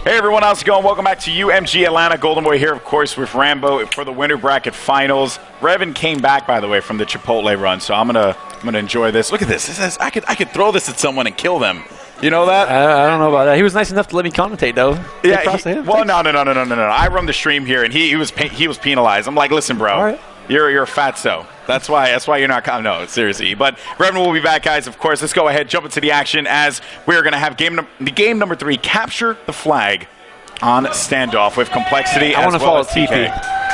Hey everyone, how's it going? Welcome back to UMG Atlanta. Golden Boy here, of course, with Rambo for the winter bracket finals. Revan came back, by the way, from the Chipotle run, so I'm gonna enjoy this. Look at this. It says I could throw this at someone and kill them. You know that? I don't know about that. He was nice enough to let me commentate, though. Yeah. Well, no. I run the stream here, and he was penalized. I'm like, listen, bro. All right. You're a fatso. That's why you're not. No, seriously. But Revan will be back, guys. Of course, let's go ahead, jump into the action as we're gonna have game number 3, capture the flag on standoff with complexity. I want to follow TP.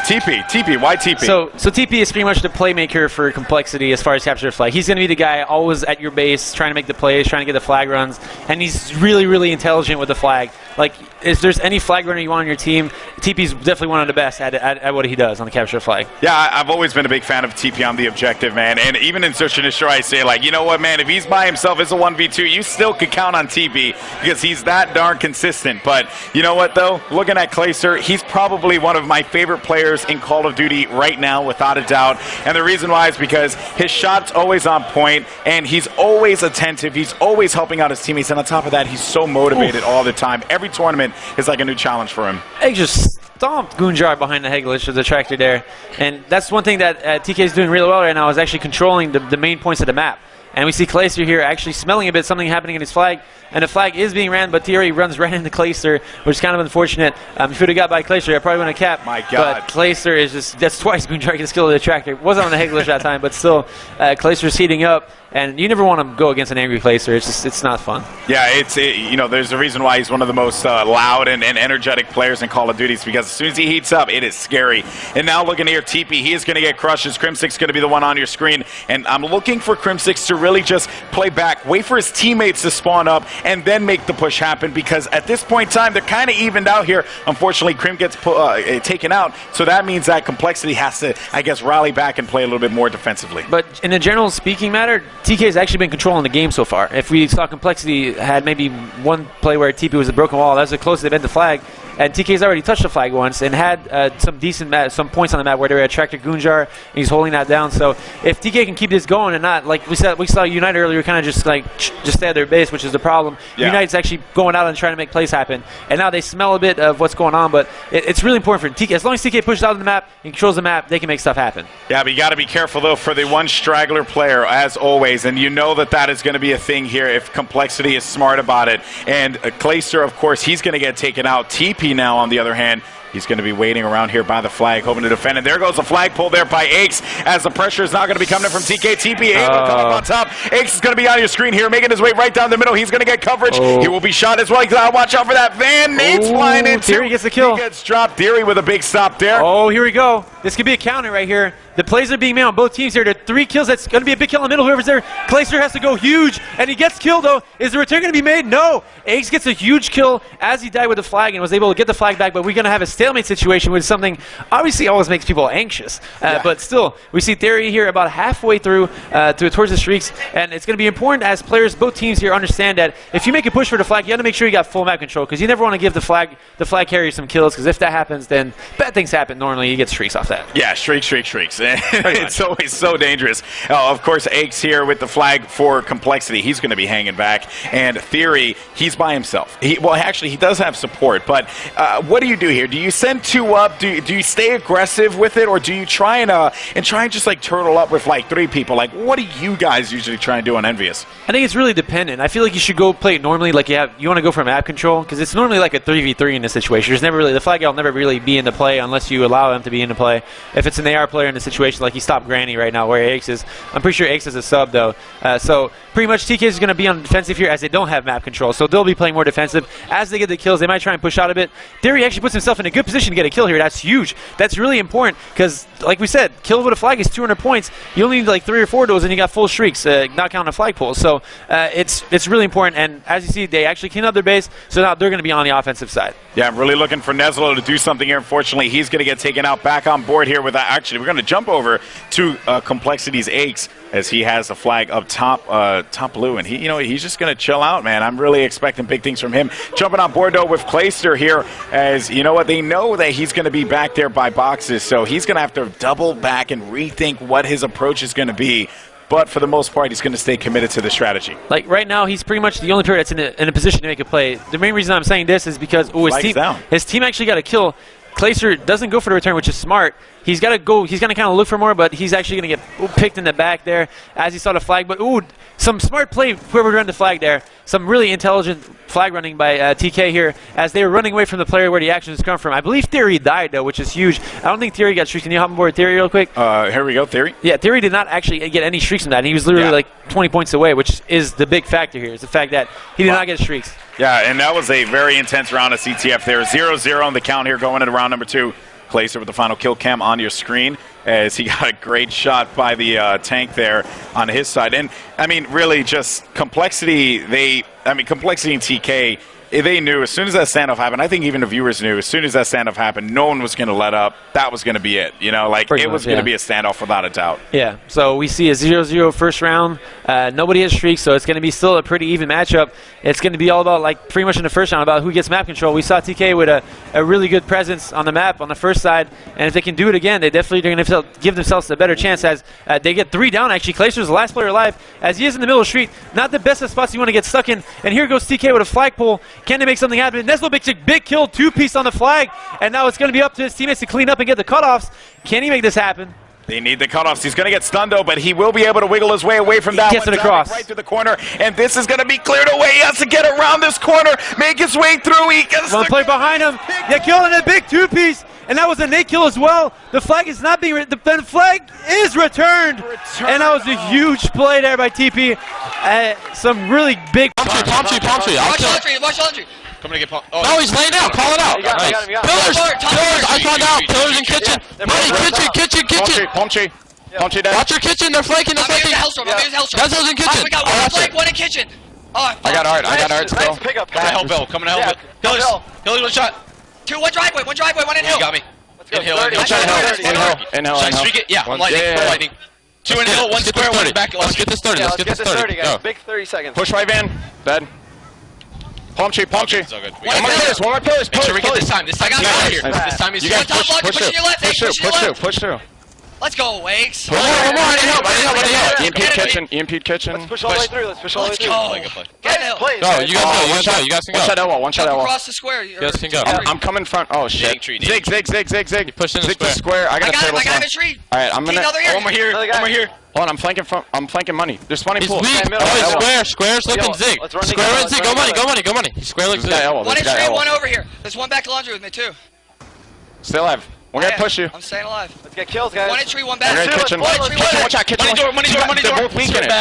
TP. Why TP? So TP is pretty much the playmaker for complexity as far as capture the flag. He's going to be the guy always at your base, trying to make the plays, trying to get the flag runs, and he's really, really intelligent with the flag. Like, if there's any flag runner you want on your team, TP's definitely one of the best at what he does on the capture flag. Yeah, I've always been a big fan of TP on the objective, man. And even in Search and Destroy, I say, like, you know what, man, if he's by himself, it's a 1v2, you still could count on TP because he's that darn consistent. But you know what, though? Looking at Kaliber, he's probably one of my favorite players in Call of Duty right now, without a doubt. And the reason why is because his shot's always on point, and he's always attentive. He's always helping out his teammates. And on top of that, he's so motivated all the time. Every tournament is like a new challenge for him. He just stomped Goonjar behind the Heglish of the tractor there. And that's one thing that TK is doing really well right now, is actually controlling the main points of the map. And we see Kaliber here actually smelling a bit something happening in his flag. And the flag is being ran, but Thierry runs right into Kaliber, which is kind of unfortunate. If he would have got by Kaliber, I probably wouldn't have capped. My God. But Kaliber is just, that's twice Goonjar gets killed with the tractor. It wasn't on the Heglish that time, but still, Kaliber's heating up. And you never want to go against an angry Kaliber. It's not fun. Yeah, you know, there's a reason why he's one of the most loud and energetic players in Call of Duty, because as soon as he heats up, it is scary. And now looking here, TP, he is going to get crushed. Crimsix going to be the one on your screen. And I'm looking for Crimsix to really just play back, wait for his teammates to spawn up, and then make the push happen, because at this point in time, they're kind of evened out here. Unfortunately, Crim gets taken out, so that means that Complexity has to, I guess, rally back and play a little bit more defensively. But in a general speaking matter, TK has actually been controlling the game so far. If we saw Complexity had maybe one play where TP was a broken wall, that's the closest they've been to flag. And TK's already touched the flag once and had some decent some points on the map where they attracted Goonjar, and he's holding that down. So if TK can keep this going and not, like we saw Unite earlier, kind of just stay at their base, which is the problem. Yeah. Unite's actually going out and trying to make plays happen. And now they smell a bit of what's going on, but it's really important for TK. As long as TK pushes out of the map and controls the map, they can make stuff happen. Yeah, but you got to be careful, though, for the one straggler player, as always. And you know that is going to be a thing here if Complexity is smart about it. And Kaliber, of course, he's going to get taken out. TP now, on the other hand, he's going to be waiting around here by the flag, hoping to defend. And there goes the flag pull there by Aches, as the pressure is not going to be coming from TK. TP able to come up on top. Aches is going to be on your screen here, making his way right down the middle. He's going to get coverage. He will be shot as well. You got to watch out for that van. Nate's flying into. Thierry gets the kill. He gets dropped. Thierry with a big stop there. Oh, here we go. This could be a counter right here. The plays are being made on both teams here. There are 3 kills. That's going to be a big kill in the middle. Whoever's there, Kaliber has to go huge, and he gets killed, though. Is the return going to be made? No. Aches gets a huge kill as he died with the flag and was able to get the flag back, but we're going to have a stalemate situation with something obviously always makes people anxious. But still, we see Thierry here about halfway through towards the streaks, and it's going to be important as players, both teams here, understand that if you make a push for the flag, you have to make sure you got full map control, because you never want to give the flag carrier some kills, because if that happens, then bad things happen. Normally, you get streaks off that. Yeah, streaks. It's always so dangerous. Of course, Aches here with the flag for Complexity. He's going to be hanging back. And Thierry, he's by himself. Well, actually, he does have support. But what do you do here? Do you send 2 up? Do you stay aggressive with it? Or do you try and just like turtle up with like 3 people? Like, what do you guys usually try and do on Envious? I think it's really dependent. I feel like you should go play it normally. Like you want to go for map control, because it's normally like a 3v3 in this situation. There's never really, the flag will never really be into play unless you allow him to be into play. If it's an AR player in a situation like he stopped Granny right now where Aches is. I'm pretty sure Aches is a sub, though. So pretty much TK is going to be on defensive here, as they don't have map control. So they'll be playing more defensive. As they get the kills, they might try and push out a bit. Thierry actually puts himself in a good position to get a kill here. That's huge. That's really important, because, like we said, kill with a flag is 200 points. You only need like 3 or 4 of those, and you got full streaks, not counting a flag pull. So it's really important. And as you see, they actually clean up their base, so now they're going to be on the offensive side. Yeah, I'm really looking for Nezlo to do something here. Unfortunately, he's going to get taken out. Back on board here with that. Actually, we're going to jump over to Complexity's Aches, as he has the flag up top blue, and he's just going to chill out, man. I'm really expecting big things from him. Jumping on board, though, with Kaliber here, as you know what, they know that he's going to be back there by boxes, so he's going to have to double back and rethink what his approach is going to be. but for the most part, he's going to stay committed to the strategy. Like right now, he's pretty much the only player that's in a position to make a play. The main reason I'm saying this is because his team actually got a kill. Clayster doesn't go for the return, which is smart. He's got to go. He's going to kind of look for more, but he's actually going to get picked in the back there as he saw the flag. But some smart play, whoever ran the flag there. Some really intelligent flag running by TK here as they were running away from the player where the actions come from. I believe Theory died, though, which is huge. I don't think Theory got streaks. Can you hop on board Theory real quick? Here we go, Theory. Yeah, Theory did not actually get any streaks from that. And he was literally like 20 points away, which is the big factor here, is the fact that he did not get streaks. Yeah, and that was a very intense round of CTF there. 0-0 on the count here going into round number 2. Clayster with the final kill cam on your screen as he got a great shot by the tank there on his side. And, I mean, really just Complexity, Complexity and TK, they knew as soon as that standoff happened, I think even the viewers knew as soon as that standoff happened, no one was going to let up. That was going to be it. You know, like it was going to be a standoff without a doubt. Yeah, so we see a 0-0 first round. Nobody has streaks, so it's going to be still a pretty even matchup. It's going to be all about, like, pretty much in the first round, about who gets map control. We saw TK with a really good presence on the map on the first side, and if they can do it again, they definitely are going to give themselves a better chance as they get 3 down, actually. Clayster's the last player alive, as he is in the middle of the street. Not the best of spots you want to get stuck in, and here goes TK with a flagpole. Can they make something happen? Neslo makes a big kill, 2-piece on the flag, and now it's going to be up to his teammates to clean up and get the cutoffs. Can he make this happen? They need the cutoffs. He's going to get stunned, though, but he will be able to wiggle his way away from that. He gets it across. Right through the corner, and this is going to be cleared away. He has to get around this corner, make his way through. He gets one play behind him. They killed a big 2-piece, and that was a nade kill as well. The flag is not being the flag is returned, and that was a huge play there by TP. Some really big. Palm tree. Watch laundry. I'm gonna get pumped. Oh, no, he's laying down. Call it out. Nice. Pillars. I found out. Pillars in kitchen. Money, kitchen. Palm tree down. Watch your kitchen. They're flanking. I'm using Hellstorm. Hellstorm's in kitchen. We got one flank, one in kitchen. Oh, I got art still. Coming to help Bill. Pillars, one shot. One driveway, one in hill. You got me. In hill. In hill. Yeah, I'm lightning. 2 in hill, 1 square, 1 back. Let's get this 30. Let's get this 30, guys. Big 30 seconds. Push right, Van. Dead. Palm tree. So good. One more pillars. Make sure we get this time. This time he's out here. This time he's You guys push through. Let's go, Wakes. One more. I need help. EMP kitchen. Let's push all the way through. Let's push all the way through. Good play. Get hill. No, you guys can go. One shot L. Across the square. You guys can go. I'm coming front. Oh shit. Zig. Zig. You push in the Zig the square. I got him in a tree. Alright, I'm gonna. One more here. Hold on, I'm flanking money. There's spawning He's pool. weak. Square's looking Zig. Square and Zig. Go money. Square looks Zig. One in tree, one over here. There's one back to laundry with me too. Stay alive. We're gonna push you. I'm staying alive. Let's get kills, guys. One in tree, one back. Kitchen. Watch out, kitchen. Money door. They're both weak in it.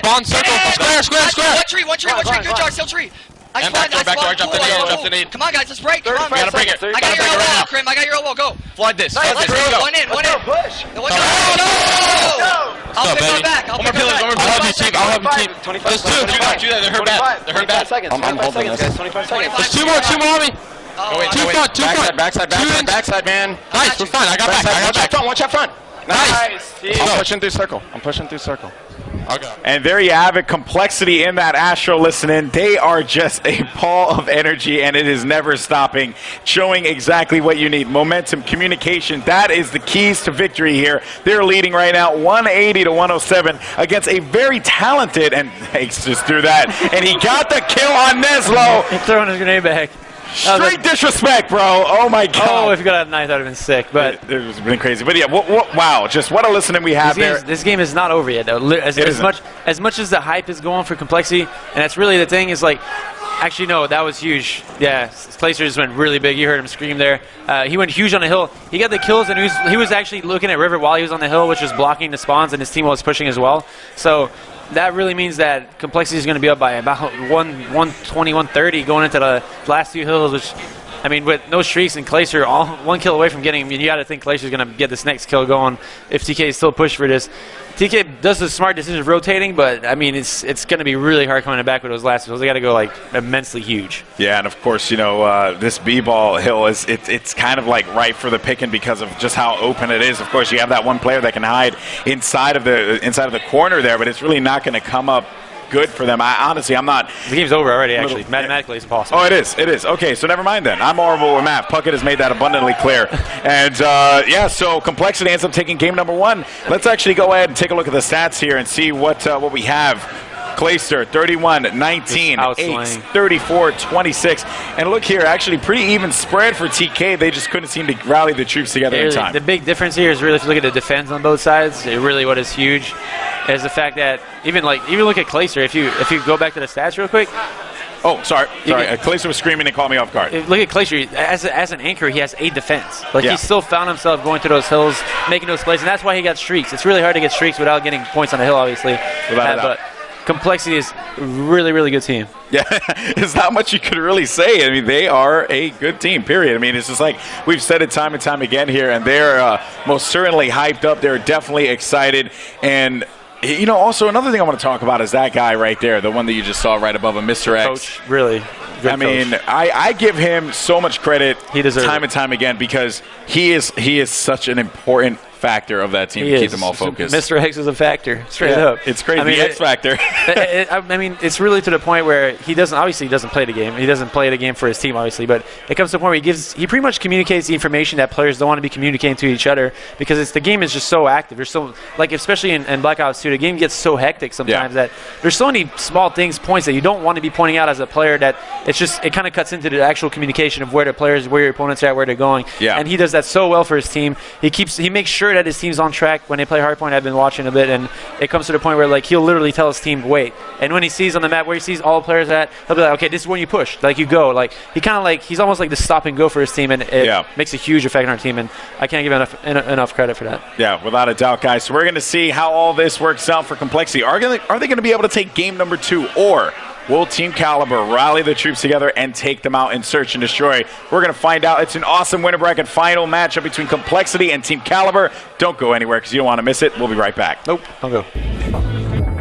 Spawn circle. Square. One tree. Good job, still tree. I spawned. Dropped the nade. Come on, guys, let's break. Come on. We gotta break it. I got your elbow, Krim. I got your elbow. Go. Flood this. One in. Push. No! I'll pick her back. I'll help you, team. I'll help you, team. There's 2. Do that. They're hurt bad. 25 seconds. I'm holding this. 25 seconds. There's 2 more on me. Two front. Backside, man. Nice, we're fine. I got back. Watch out front. Nice. I'm pushing through circle. Okay. And there you have it. Complexity in that Astro listening. They are just a ball of energy, and it is never stopping, showing exactly what you need. Momentum, communication, that is the keys to victory here. They're leading right now 180 to 107 against a very talented, and Hanks just threw that, and he got the kill on Neslo. He's throwing his grenade back. Straight disrespect, bro. Oh, my God. Oh, if you got a knife, that would have been sick. But it's been crazy. But, yeah, wow. Just what a listening we have there. This game is not over yet, though. As much as the hype is going for Complexity, and that's really the thing, is like, actually, no, that was huge. Yeah, Clayster just went really big. You heard him scream there. He went huge on the hill. He got the kills, and he was actually looking at River while he was on the hill, which was blocking the spawns, and his team was pushing as well. So that really means that Complexity is going to be up by about 120, 130 going into the last 2 hills, which, I mean, with no streaks and Clayster all 1 kill away from getting him, you got to think Clayster's going to get this next kill going if TK is still pushed for this. TK does the smart decision of rotating, but, I mean, it's going to be really hard coming back with those last kills. They got to go, like, immensely huge. Yeah, and, of course, you know, this B-ball hill, it's kind of, like, ripe for the picking because of just how open it is. Of course, you have that one player that can hide inside of the corner there, but it's really not going to come up good for them. Honestly, I'm not. The game's over already, actually. Mathematically, it's impossible. Oh, it is. It is. Okay, so never mind then. I'm horrible with math. Puckett has made that abundantly clear. And, yeah, so Complexity ends up taking game number 1. Let's actually go ahead and take a look at the stats here and see what we have. Clayster, 31, 19, 8, 34, 26. And look here, actually pretty even spread for TK. They just couldn't seem to rally the troops together in time. The big difference here is really, if you look at the defense on both sides, really what is huge is the fact that even look at Clayster. If you go back to the stats real quick. Oh, sorry. Clayster was screaming and caught me off guard. Look at Clayster. As an anchor, he has 8 defense. Like, yeah. He still found himself going to those hills, making those plays, and that's why he got streaks. It's really hard to get streaks without getting points on the hill, obviously. Without a doubt. But Complexity is a really, really good team. Yeah, there's not much you could really say. I mean, they are a good team, period. I mean, it's just like we've said it time and time again here, and they're most certainly hyped up. They're definitely excited. And, you know, also another thing I want to talk about is that guy right there, the one that you just saw right above him, Mr. X. Coach, really. I mean, I give him so much credit time and time again because he is such an important factor of that team to keep them all focused. Mr. X is a factor, straight up. It's crazy. I mean, the X factor. I mean, it's really to the point where he doesn't play the game. He doesn't play the game for his team, obviously, but it comes to the point where he pretty much communicates the information that players don't want to be communicating to each other because the game is just so active. There's so, like, especially in Black Ops 2, the game gets so hectic sometimes that there's so many small points that you don't want to be pointing out as a player that it kind of cuts into the actual communication of where the players, where your opponents are at, where they're going. Yeah. And he does that so well for his team. He makes sure that his team's on track when they play Hardpoint. I've been watching a bit, and it comes to the point where, like, he'll literally tell his team, wait. And when he sees on the map where he sees all the players at, he'll be like, okay, this is when you push. Like, you go. Like, he's almost like the stop and go for his team, and it makes a huge effect on our team, and I can't give enough credit for that. Yeah, without a doubt, guys. So we're going to see how all this works out for Complexity. Are they going to be able to take game number 2, or will Team Kaliber rally the troops together and take them out and search and destroy? We're going to find out. It's an awesome winner bracket final matchup between Complexity and Team Kaliber. Don't go anywhere because you don't want to miss it. We'll be right back. Nope, don't go.